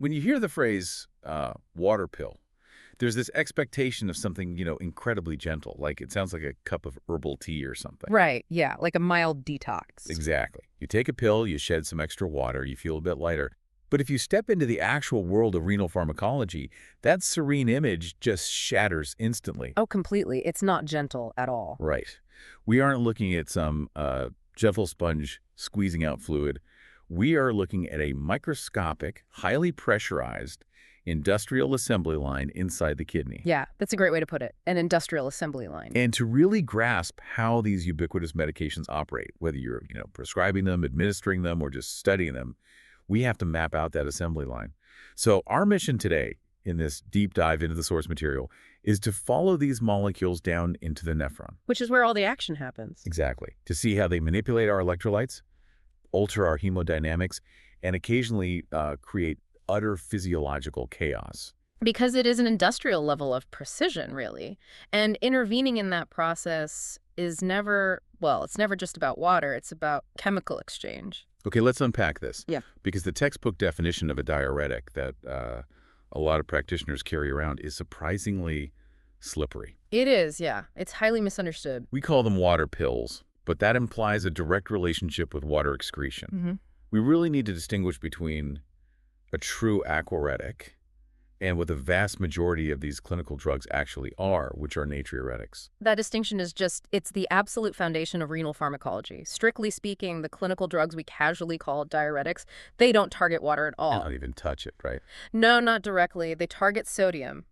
When you hear the phrase water pill, there's this expectation of something, incredibly gentle, like it sounds like a cup of herbal tea or something. Right, yeah, like a mild detox. Exactly. You take a pill, you shed some extra water, you feel a bit lighter. But if you step into the actual world of renal pharmacology, that serene image just shatters instantly. Oh, completely. It's not gentle at all. Right. We aren't looking at some gentle sponge squeezing out fluid. We are looking at a microscopic, highly pressurized industrial assembly line inside the kidney. Yeah, that's a great way to put it. An industrial assembly line. And to really grasp how these ubiquitous medications operate, whether you're prescribing them, administering them, or just studying them, we have to map out that assembly line. So our mission today in this deep dive into the source material is to follow these molecules down into the nephron. Which is where all the action happens. Exactly. To see how they manipulate our electrolytes, alter our hemodynamics, and occasionally create utter physiological chaos. Because it is an industrial level of precision, really. And intervening in that process is never, well, it's never just about water. It's about chemical exchange. Okay, let's unpack this. Yeah. Because the textbook definition of a diuretic that a lot of practitioners carry around is surprisingly slippery. It is, yeah. It's highly misunderstood. We call them water pills, but that implies a direct relationship with water excretion. Mm-hmm. We really need to distinguish between a true aquaretic and what the vast majority of these clinical drugs actually are, which are natriuretics. That distinction is it's the absolute foundation of renal pharmacology. Strictly speaking, the clinical drugs we casually call diuretics, they don't target water at all. Not even touch it, right? No, not directly. They target sodium.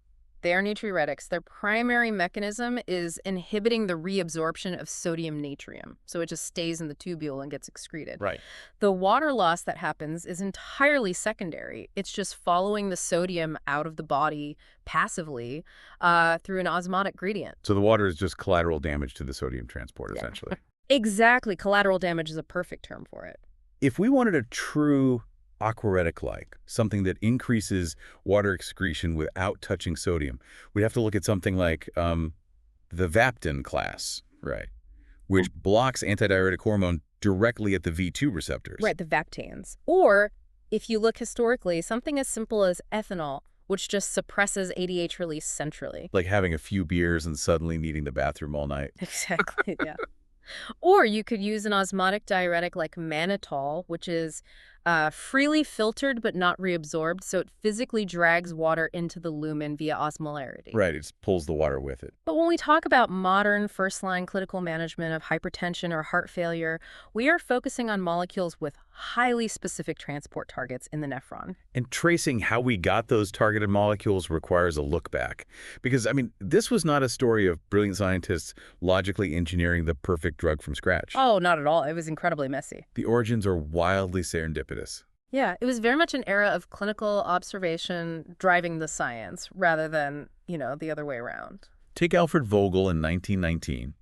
They are natriuretics. Their primary mechanism is inhibiting the reabsorption of sodium natrium. So it just stays in the tubule and gets excreted. Right. The water loss that happens is entirely secondary. It's just following the sodium out of the body passively through an osmotic gradient. So the water is just collateral damage to the sodium transport, essentially. Exactly. Collateral damage is a perfect term for it. If we wanted a true aquaretic-like, something that increases water excretion without touching sodium, we'd have to look at something like the Vaptan class, right, which blocks antidiuretic hormone directly at the V2 receptors. Right, the Vaptans. Or, if you look historically, something as simple as ethanol, which just suppresses ADH release centrally. Like having a few beers and suddenly needing the bathroom all night. Exactly, yeah. Or you could use an osmotic diuretic like mannitol, which is freely filtered but not reabsorbed, so it physically drags water into the lumen via osmolarity. Right, it just pulls the water with it. But when we talk about modern first-line clinical management of hypertension or heart failure, we are focusing on molecules with highly specific transport targets in the nephron. And tracing how we got those targeted molecules requires a look back. Because, this was not a story of brilliant scientists logically engineering the perfect drug from scratch. Oh, not at all. It was incredibly messy. The origins are wildly serendipitous. Yeah, it was very much an era of clinical observation driving the science rather than, the other way around. Take Alfred Vogel in 1919.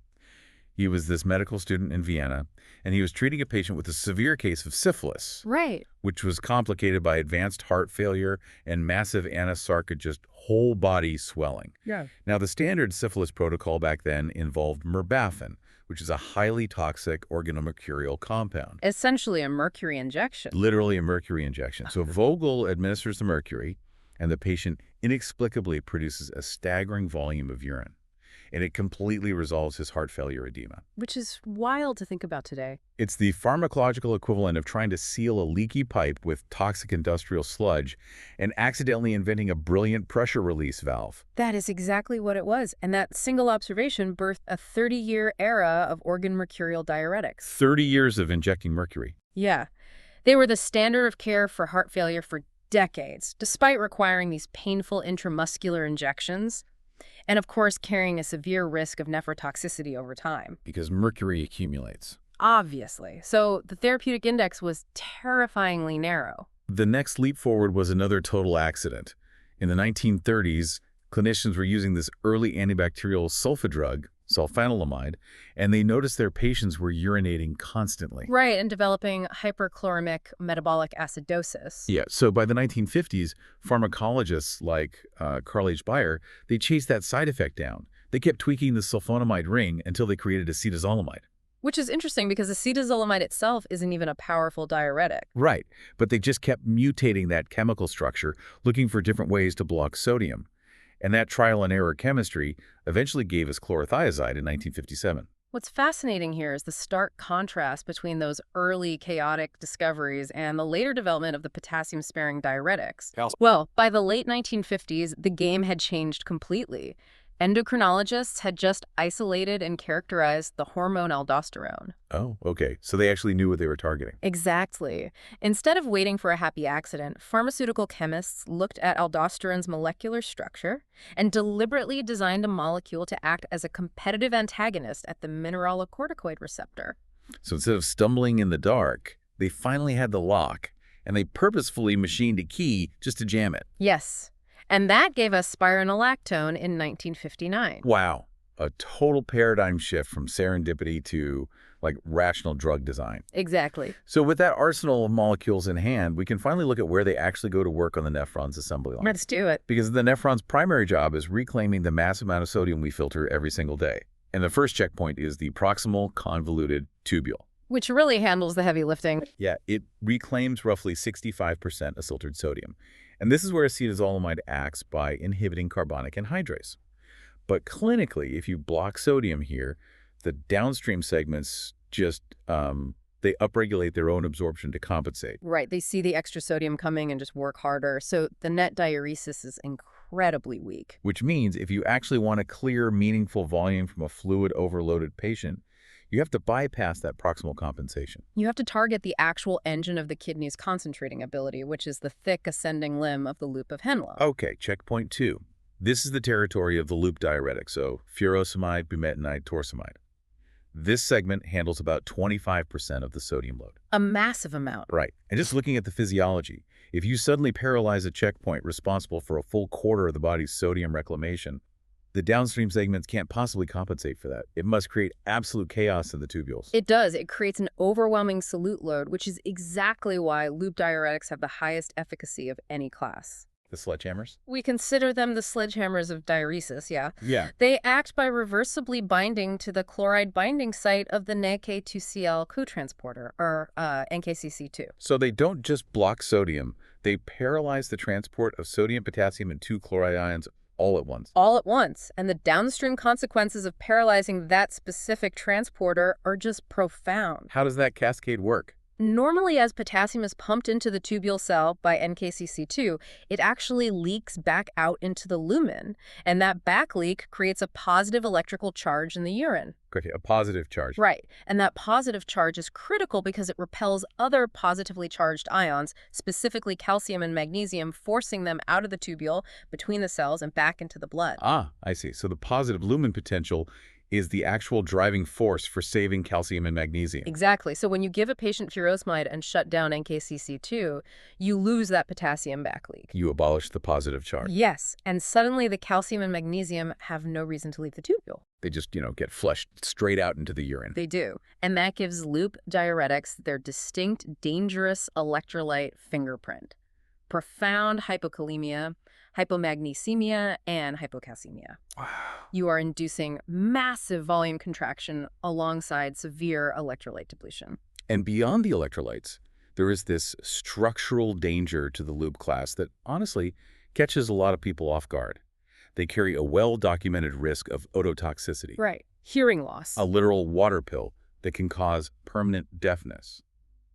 He was this medical student in Vienna, and he was treating a patient with a severe case of syphilis. Right. Which was complicated by advanced heart failure and massive anasarca, just whole body swelling. Yeah. Now, the standard syphilis protocol back then involved merbafen, which is a highly toxic organomercurial compound. Essentially a mercury injection. Literally a mercury injection. So Vogel administers the mercury, and the patient inexplicably produces a staggering volume of urine. And it completely resolves his heart failure edema. Which is wild to think about today. It's the pharmacological equivalent of trying to seal a leaky pipe with toxic industrial sludge and accidentally inventing a brilliant pressure release valve. That is exactly what it was. And that single observation birthed a 30-year era of organ mercurial diuretics. 30 years of injecting mercury. Yeah. They were the standard of care for heart failure for decades, despite requiring these painful intramuscular injections. And, of course, carrying a severe risk of nephrotoxicity over time. Because mercury accumulates. Obviously. So the therapeutic index was terrifyingly narrow. The next leap forward was another total accident. In the 1930s, clinicians were using this early antibacterial sulfa drug, sulfanilamide, and they noticed their patients were urinating constantly. Right, and developing hyperchloremic metabolic acidosis. Yeah, so by the 1950s, pharmacologists like Carl H. Bayer, they chased that side effect down. They kept tweaking the sulfonamide ring until they created acetazolamide. Which is interesting because acetazolamide itself isn't even a powerful diuretic. Right, but they just kept mutating that chemical structure, looking for different ways to block sodium. And that trial and error chemistry eventually gave us chlorothiazide in 1957. What's fascinating here is the stark contrast between those early chaotic discoveries and the later development of the potassium-sparing diuretics. Well, by the late 1950s, the game had changed completely. Endocrinologists had just isolated and characterized the hormone aldosterone. Oh, okay. So they actually knew what they were targeting. Exactly. Instead of waiting for a happy accident, pharmaceutical chemists looked at aldosterone's molecular structure and deliberately designed a molecule to act as a competitive antagonist at the mineralocorticoid receptor. So instead of stumbling in the dark, they finally had the lock, and they purposefully machined a key just to jam it. Yes. And that gave us spironolactone in 1959. Wow. A total paradigm shift from serendipity to, like, rational drug design. Exactly. So with that arsenal of molecules in hand, we can finally look at where they actually go to work on the nephron's assembly line. Let's do it. Because the nephron's primary job is reclaiming the massive amount of sodium we filter every single day. And the first checkpoint is the proximal convoluted tubule. Which really handles the heavy lifting. Yeah, it reclaims roughly 65% of filtered sodium. And this is where acetazolamide acts by inhibiting carbonic anhydrase. But clinically, if you block sodium here, the downstream segments just, they upregulate their own absorption to compensate. Right. They see the extra sodium coming and just work harder. So the net diuresis is incredibly weak. Which means if you actually want to clear meaningful volume from a fluid-overloaded patient, you have to bypass that proximal compensation. You have to target the actual engine of the kidney's concentrating ability, which is the thick ascending limb of the loop of Henle. Okay, checkpoint 2. This is the territory of the loop diuretics, so furosemide, bumetanide, torsemide. This segment handles about 25% of the sodium load. A massive amount. Right. And just looking at the physiology, if you suddenly paralyze a checkpoint responsible for a full quarter of the body's sodium reclamation, the downstream segments can't possibly compensate for that. It must create absolute chaos in the tubules. It does. It creates an overwhelming solute load, which is exactly why loop diuretics have the highest efficacy of any class. The sledgehammers? We consider them the sledgehammers of diuresis, yeah. Yeah. They act by reversibly binding to the chloride binding site of the NK2Cl cotransporter, or NKCC2. So they don't just block sodium, they paralyze the transport of sodium, potassium, and 2 chloride ions all at once. All at once. And the downstream consequences of paralyzing that specific transporter are just profound. How does that cascade work? Normally, as potassium is pumped into the tubule cell by NKCC2, it actually leaks back out into the lumen, and that back leak creates a positive electrical charge in the urine. Okay, a positive charge. Right, and that positive charge is critical because it repels other positively charged ions, specifically calcium and magnesium, forcing them out of the tubule, between the cells, and back into the blood. Ah, I see. So the positive lumen potential is the actual driving force for saving calcium and magnesium. Exactly. So when you give a patient furosemide and shut down NKCC2, you lose that potassium back leak. You abolish the positive charge. Yes, and suddenly the calcium and magnesium have no reason to leave the tubule. They just, get flushed straight out into the urine. They do. And that gives loop diuretics their distinct, dangerous electrolyte fingerprint. Profound hypokalemia, hypomagnesemia, and hypocalcemia. Wow. You are inducing massive volume contraction alongside severe electrolyte depletion. And beyond the electrolytes, there is this structural danger to the loop class that, honestly, catches a lot of people off guard. They carry a well-documented risk of ototoxicity. Right. Hearing loss. A literal water pill that can cause permanent deafness.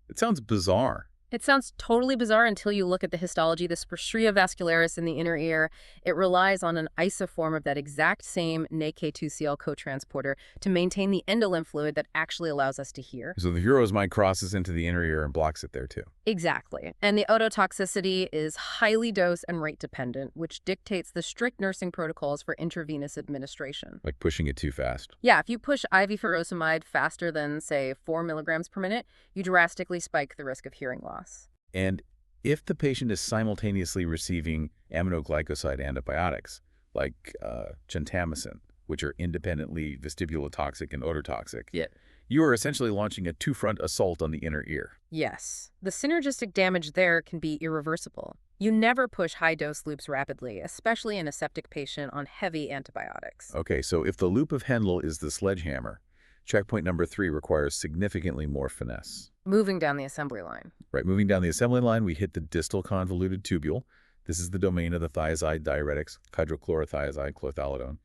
It sounds bizarre. It sounds totally bizarre until you look at the histology. The stria vascularis in the inner ear, it relies on an isoform of that exact same NK2Cl cotransporter to maintain the endolymph fluid that actually allows us to hear. So the furosemide crosses into the inner ear and blocks it there too. Exactly. And the ototoxicity is highly dose and rate dependent, which dictates the strict nursing protocols for intravenous administration. Like pushing it too fast. Yeah, if you push IV furosemide faster than, say, 4 milligrams per minute, you drastically spike the risk of hearing loss. And if the patient is simultaneously receiving aminoglycoside antibiotics, like gentamicin, which are independently vestibulotoxic and ototoxic, you are essentially launching a two-front assault on the inner ear. Yes. The synergistic damage there can be irreversible. You never push high-dose loops rapidly, especially in a septic patient on heavy antibiotics. Okay, so if the loop of Henle is the sledgehammer, Checkpoint number 3 requires significantly more finesse. Moving down the assembly line. Right, moving down the assembly line, we hit the distal convoluted tubule. This is the domain of the thiazide diuretics, hydrochlorothiazide, chlorthalidone.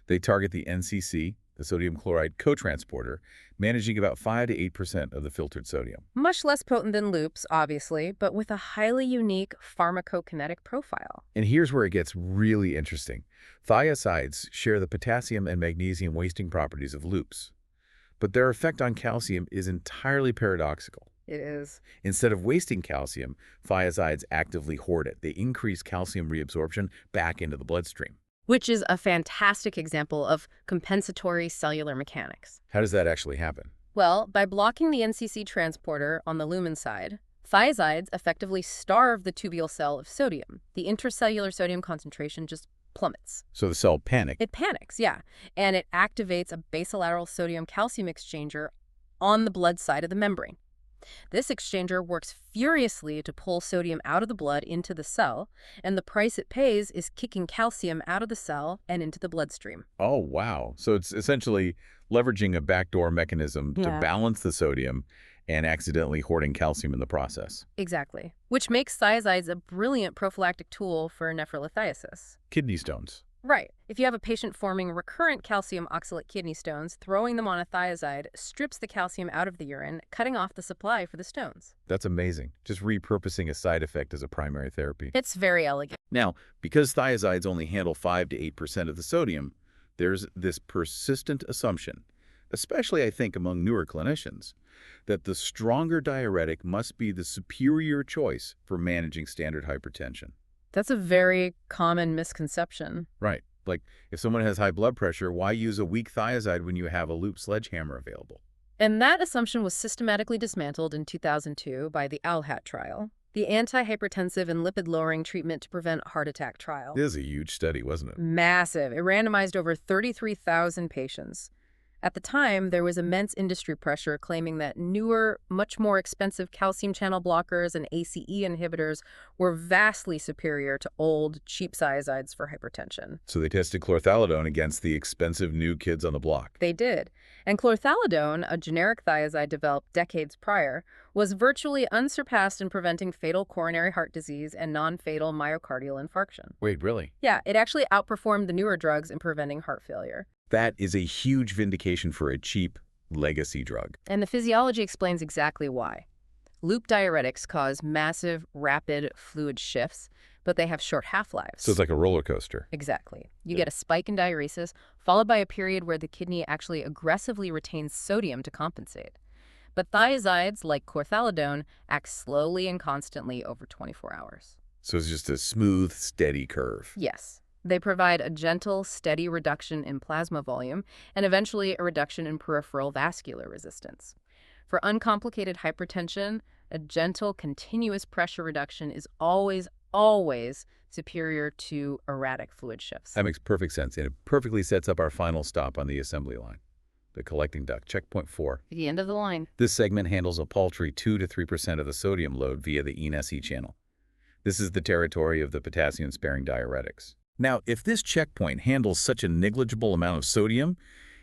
They target the NCC, the sodium chloride cotransporter, managing about 5 to 8% of the filtered sodium. Much less potent than loops, obviously, but with a highly unique pharmacokinetic profile. And here's where it gets really interesting. Thiazides share the potassium and magnesium wasting properties of loops, but their effect on calcium is entirely paradoxical. It is. Instead of wasting calcium, thiazides actively hoard it. They increase calcium reabsorption back into the bloodstream. Which is a fantastic example of compensatory cellular mechanics. How does that actually happen? Well, by blocking the NCC transporter on the lumen side, thiazides effectively starve the tubule cell of sodium. The intracellular sodium concentration just plummets. So the cell panics. It panics, yeah, and it activates a basolateral sodium-calcium exchanger on the blood side of the membrane. This exchanger works furiously to pull sodium out of the blood into the cell, and the price it pays is kicking calcium out of the cell and into the bloodstream. Oh, wow. So it's essentially leveraging a backdoor mechanism to balance the sodium and accidentally hoarding calcium in the process. Exactly. Which makes thiazides a brilliant prophylactic tool for nephrolithiasis. Kidney stones. Right. If you have a patient forming recurrent calcium oxalate kidney stones, throwing them on a thiazide strips the calcium out of the urine, cutting off the supply for the stones. That's amazing. Just repurposing a side effect as a primary therapy. It's very elegant. Now, because thiazides only handle 5 to 8% of the sodium, there's this persistent assumption, especially I think among newer clinicians, that the stronger diuretic must be the superior choice for managing standard hypertension. That's a very common misconception. Right. Like, if someone has high blood pressure, why use a weak thiazide when you have a loop sledgehammer available? And that assumption was systematically dismantled in 2002 by the ALHAT trial, the antihypertensive and lipid-lowering treatment to prevent heart attack trial. This is a huge study, wasn't it? Massive. It randomized over 33,000 patients. At the time, there was immense industry pressure claiming that newer, much more expensive calcium channel blockers and ACE inhibitors were vastly superior to old, cheap thiazides for hypertension. So they tested chlorthalidone against the expensive new kids on the block. They did. And chlorthalidone, a generic thiazide developed decades prior, was virtually unsurpassed in preventing fatal coronary heart disease and non-fatal myocardial infarction. Wait, really? Yeah, it actually outperformed the newer drugs in preventing heart failure. That is a huge vindication for a cheap legacy drug. And the physiology explains exactly why. Loop diuretics cause massive, rapid fluid shifts, but they have short half-lives. So it's like a roller coaster. Exactly. You get a spike in diuresis, followed by a period where the kidney actually aggressively retains sodium to compensate. But thiazides, like chlorthalidone, act slowly and constantly over 24 hours. So it's just a smooth, steady curve. Yes. They provide a gentle, steady reduction in plasma volume and eventually a reduction in peripheral vascular resistance. For uncomplicated hypertension, a gentle, continuous pressure reduction is always superior to erratic fluid shifts. That makes perfect sense, and it perfectly sets up our final stop on the assembly line, the collecting duct, checkpoint 4. At the end of the line. This segment handles a paltry 2 to 3% of the sodium load via the ENSE channel. This is the territory of the potassium-sparing diuretics. Now, if this checkpoint handles such a negligible amount of sodium,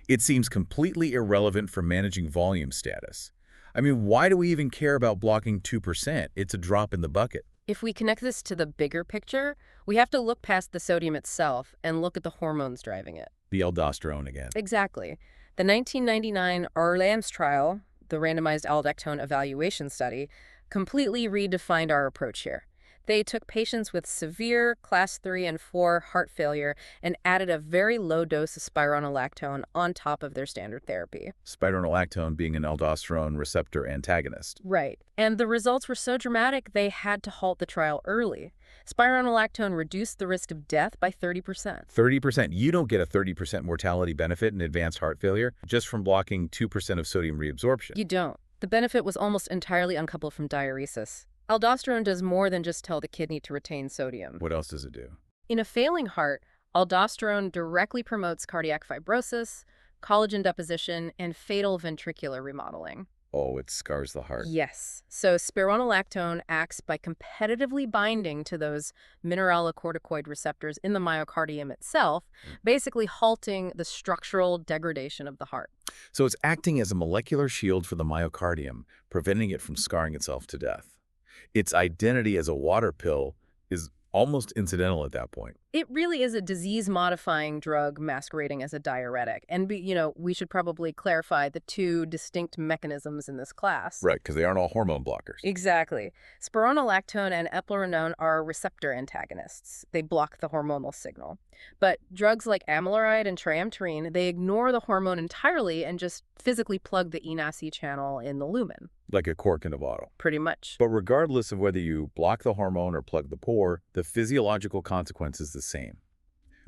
it seems completely irrelevant for managing volume status. I mean, why do we even care about blocking 2%? It's a drop in the bucket. If we connect this to the bigger picture, we have to look past the sodium itself and look at the hormones driving it. The aldosterone again. Exactly. The 1999 Orleans trial, the randomized aldactone evaluation study, completely redefined our approach here. They took patients with severe class 3 and 4 heart failure and added a very low dose of spironolactone on top of their standard therapy. Spironolactone being an aldosterone receptor antagonist. Right. And the results were so dramatic they had to halt the trial early. Spironolactone reduced the risk of death by 30%. 30%? You don't get a 30% mortality benefit in advanced heart failure just from blocking 2% of sodium reabsorption. You don't. The benefit was almost entirely uncoupled from diuresis. Aldosterone does more than just tell the kidney to retain sodium. What else does it do? In a failing heart, aldosterone directly promotes cardiac fibrosis, collagen deposition, and fatal ventricular remodeling. Oh, it scars the heart. Yes. So spironolactone acts by competitively binding to those mineralocorticoid receptors in the myocardium itself, Mm. basically halting the structural degradation of the heart. So it's acting as a molecular shield for the myocardium, preventing it from scarring itself to death. Its identity as a water pill is almost incidental at that point. It really is a disease-modifying drug masquerading as a diuretic. And, we should probably clarify the two distinct mechanisms in this class. Right, because they aren't all hormone blockers. Exactly. Spironolactone and eplerenone are receptor antagonists. They block the hormonal signal. But drugs like amiloride and triamterene, they ignore the hormone entirely and just physically plug the ENAC channel in the lumen. Like a cork in a bottle. Pretty much. But regardless of whether you block the hormone or plug the pore, the physiological consequence is the same.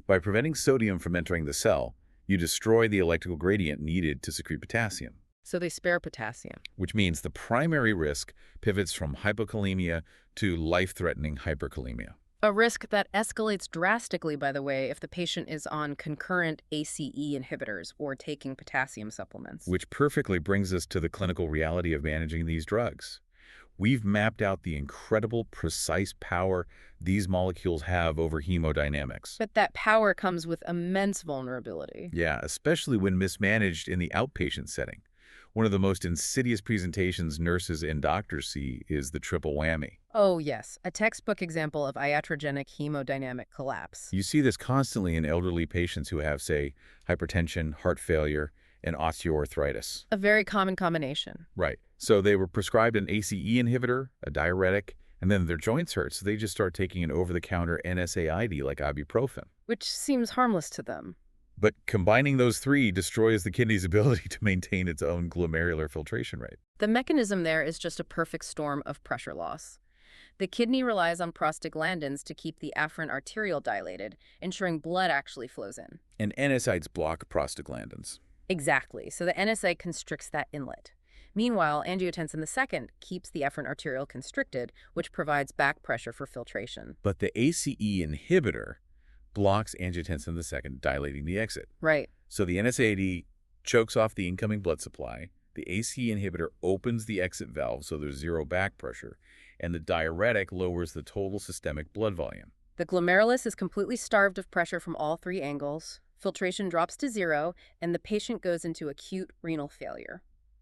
By preventing sodium from entering the cell, you destroy the electrical gradient needed to secrete potassium, So they spare potassium. which means the primary risk pivots from hypokalemia to life-threatening hyperkalemia. A risk that escalates drastically, by the way, if the patient is on concurrent ACE inhibitors or taking potassium supplements. Which perfectly brings us to the clinical reality of managing these drugs. We've mapped out the incredible, precise power these molecules have over hemodynamics. But that power comes with immense vulnerability. Yeah, especially when mismanaged in the outpatient setting. One of the most insidious presentations nurses and doctors see is the triple whammy. Oh, yes, a textbook example of iatrogenic hemodynamic collapse. You see this constantly in elderly patients who have, say, hypertension, heart failure, and osteoarthritis. A very common combination. Right. So they were prescribed an ACE inhibitor, a diuretic, and then their joints hurt, so they just start taking an over-the-counter NSAID like ibuprofen. Which seems harmless to them. But combining those three destroys the kidney's ability to maintain its own glomerular filtration rate. The mechanism there is just a perfect storm of pressure loss. The kidney relies on prostaglandins to keep the afferent arteriole dilated, ensuring blood actually flows in. And NSAIDs block prostaglandins. Exactly, so the NSA constricts that inlet. Meanwhile, angiotensin II keeps the afferent arteriole constricted, which provides back pressure for filtration. But the ACE inhibitor blocks angiotensin II, dilating the exit. Right. So the NSAID chokes off the incoming blood supply, the ACE inhibitor opens the exit valve so there's zero back pressure, and the diuretic lowers the total systemic blood volume. The glomerulus is completely starved of pressure from all three angles, filtration drops to zero, and the patient goes into acute renal failure.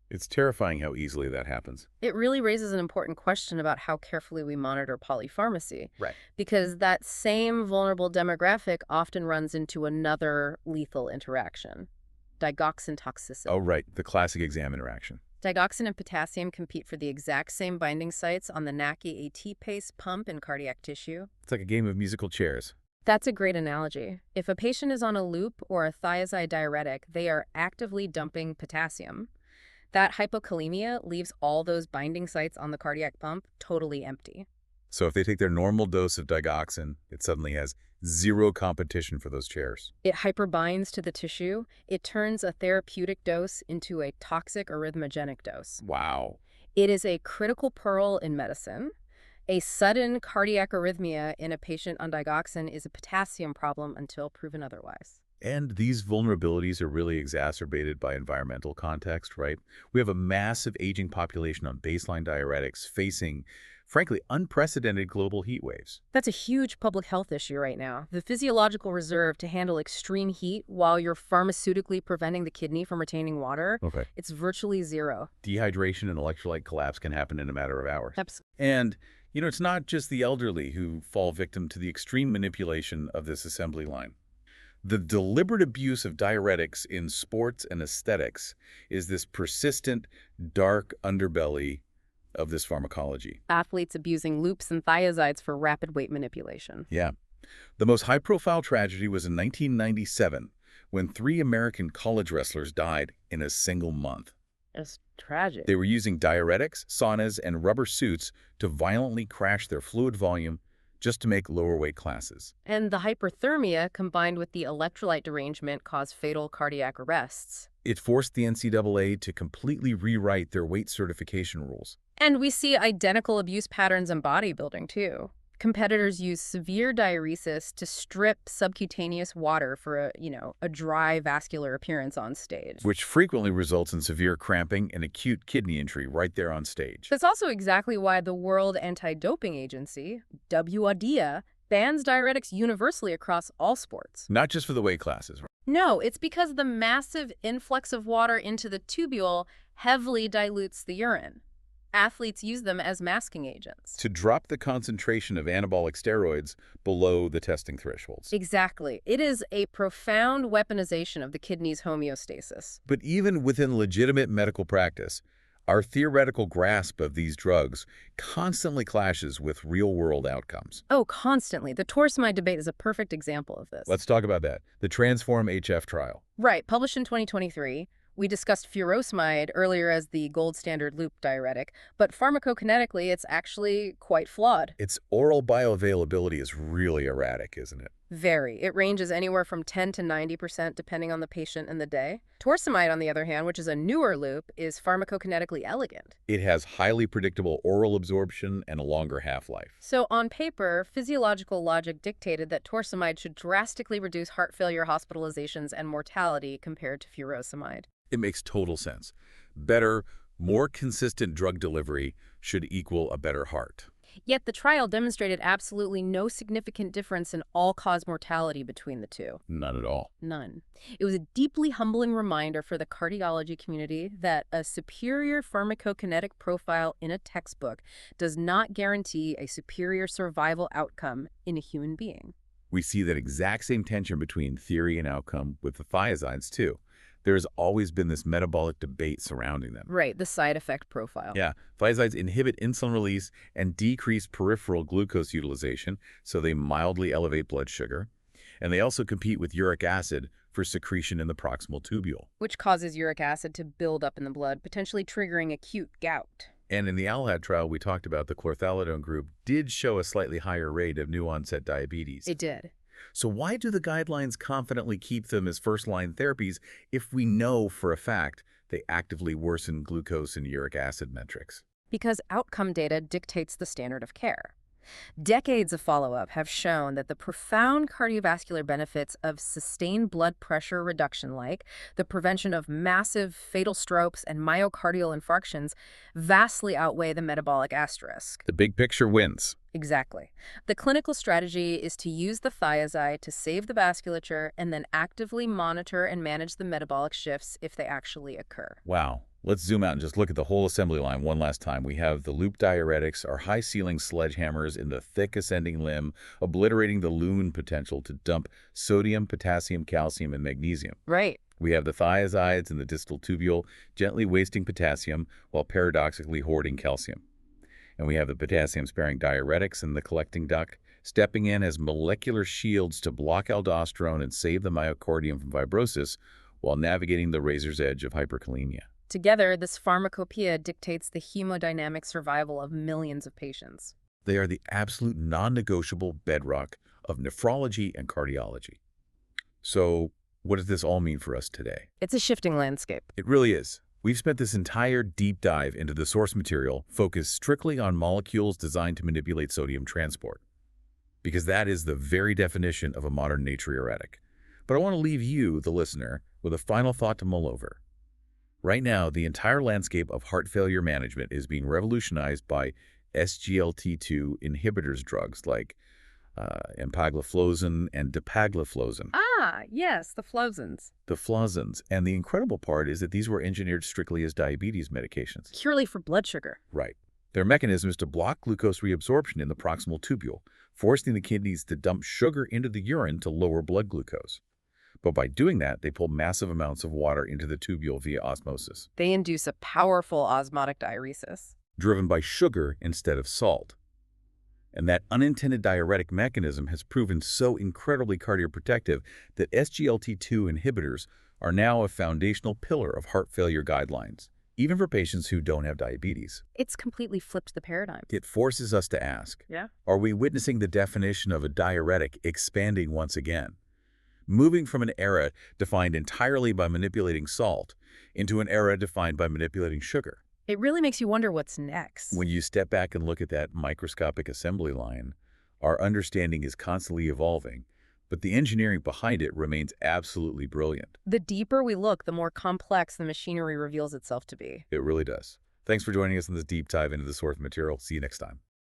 It's terrifying how easily that happens. It really raises an important question about how carefully we monitor polypharmacy. Right. Because that same vulnerable demographic often runs into another lethal interaction, digoxin toxicity. Oh, right. The classic exam interaction. Digoxin and potassium compete for the exact same binding sites on the NACI-AT-PACE pump in cardiac tissue. It's like a game of musical chairs. That's a great analogy. If a patient is on a loop or a thiazide diuretic, they are actively dumping potassium. That hypokalemia leaves all those binding sites on the cardiac pump totally empty. So if they take their normal dose of digoxin, it suddenly has zero competition for those chairs. It hyperbinds to the tissue. It turns a therapeutic dose into a toxic arrhythmogenic dose. Wow. It is a critical pearl in medicine. A sudden cardiac arrhythmia in a patient on digoxin is a potassium problem until proven otherwise. And these vulnerabilities are really exacerbated by environmental context, right? We have a massive aging population on baseline diuretics facing, frankly, unprecedented global heat waves. That's a huge public health issue right now. The physiological reserve to handle extreme heat while you're pharmaceutically preventing the kidney from retaining water, Okay. it's virtually zero. Dehydration and electrolyte collapse can happen in a matter of hours. Absolutely. And, it's not just the elderly who fall victim to the extreme manipulation of this assembly line. The deliberate abuse of diuretics in sports and aesthetics is this persistent, dark underbelly of this pharmacology. Athletes abusing loops and thiazides for rapid weight manipulation. Yeah. The most high-profile tragedy was in 1997 when 3 American college wrestlers died in a single month. It's tragic. They were using diuretics, saunas, and rubber suits to violently crash their fluid volume just to make lower weight classes. And the hyperthermia combined with the electrolyte derangement caused fatal cardiac arrests. It forced the NCAA to completely rewrite their weight certification rules. And we see identical abuse patterns in bodybuilding, too. Competitors use severe diuresis to strip subcutaneous water for a dry vascular appearance on stage. Which frequently results in severe cramping and acute kidney injury right there on stage. That's also exactly why the World Anti-Doping Agency, WADA, bans diuretics universally across all sports. Not just for the weight classes. No, it's because the massive influx of water into the tubule heavily dilutes the urine. Athletes use them as masking agents. To drop the concentration of anabolic steroids below the testing thresholds. Exactly. It is a profound weaponization of the kidney's homeostasis. But even within legitimate medical practice, our theoretical grasp of these drugs constantly clashes with real-world outcomes. Oh, constantly. The torsemide debate is a perfect example of this. Let's talk about that. The Transform-HF trial. Right. Published in 2023. We discussed furosemide earlier as the gold standard loop diuretic, but pharmacokinetically, it's actually quite flawed. Its oral bioavailability is really erratic, isn't it? Very. It ranges anywhere from 10 to 90% depending on the patient and the day. Torsemide, on the other hand, which is a newer loop, is pharmacokinetically elegant. It has highly predictable oral absorption and a longer half-life. So on paper, physiological logic dictated that torsemide should drastically reduce heart failure hospitalizations and mortality compared to furosemide. It makes total sense. Better, more consistent drug delivery should equal a better heart. Yet the trial demonstrated absolutely no significant difference in all-cause mortality between the two. None at all. None. It was a deeply humbling reminder for the cardiology community that a superior pharmacokinetic profile in a textbook does not guarantee a superior survival outcome in a human being. We see that exact same tension between theory and outcome with the thiazides, too. There has always been this metabolic debate surrounding them. Right, the side effect profile. Yeah, thiazides inhibit insulin release and decrease peripheral glucose utilization, so they mildly elevate blood sugar. And they also compete with uric acid for secretion in the proximal tubule. Which causes uric acid to build up in the blood, potentially triggering acute gout. And in the ALHAD trial we talked about, the chlorthalidone group did show a slightly higher rate of new-onset diabetes. It did. So why do the guidelines confidently keep them as first-line therapies if we know for a fact they actively worsen glucose and uric acid metrics? Because outcome data dictates the standard of care. Decades of follow-up have shown that the profound cardiovascular benefits of sustained blood pressure reduction, like the prevention of massive fatal strokes and myocardial infarctions, vastly outweigh the metabolic asterisk. The big picture wins. Exactly. The clinical strategy is to use the thiazide to save the vasculature and then actively monitor and manage the metabolic shifts if they actually occur. Wow. Let's zoom out and just look at the whole assembly line one last time. We have the loop diuretics, our high-ceiling sledgehammers in the thick ascending limb, obliterating the lumen potential to dump sodium, potassium, calcium, and magnesium. Right. We have the thiazides in the distal tubule, gently wasting potassium while paradoxically hoarding calcium. And we have the potassium-sparing diuretics in the collecting duct, stepping in as molecular shields to block aldosterone and save the myocardium from fibrosis while navigating the razor's edge of hyperkalemia. Together, this pharmacopoeia dictates the hemodynamic survival of millions of patients. They are the absolute non-negotiable bedrock of nephrology and cardiology. So, what does this all mean for us today? It's a shifting landscape. It really is. We've spent this entire deep dive into the source material focused strictly on molecules designed to manipulate sodium transport, because that is the very definition of a modern natriuretic. But I want to leave you, the listener, with a final thought to mull over. Right now, the entire landscape of heart failure management is being revolutionized by SGLT2 inhibitors drugs like empagliflozin and dapagliflozin. Ah, yes, the flozins. The flozins. And the incredible part is that these were engineered strictly as diabetes medications. Purely for blood sugar. Right. Their mechanism is to block glucose reabsorption in the proximal tubule, forcing the kidneys to dump sugar into the urine to lower blood glucose. But by doing that, they pull massive amounts of water into the tubule via osmosis. They induce a powerful osmotic diuresis. Driven by sugar instead of salt. And that unintended diuretic mechanism has proven so incredibly cardioprotective that SGLT2 inhibitors are now a foundational pillar of heart failure guidelines, even for patients who don't have diabetes. It's completely flipped the paradigm. It forces us to ask, Yeah. Are we witnessing the definition of a diuretic expanding once again? Moving from an era defined entirely by manipulating salt into an era defined by manipulating sugar. It really makes you wonder what's next. When you step back and look at that microscopic assembly line, Our understanding is constantly evolving, but the engineering behind it remains absolutely brilliant. The deeper we look, the more complex the machinery reveals itself to be. It really does. Thanks for joining us in this deep dive into the source material. See you next time.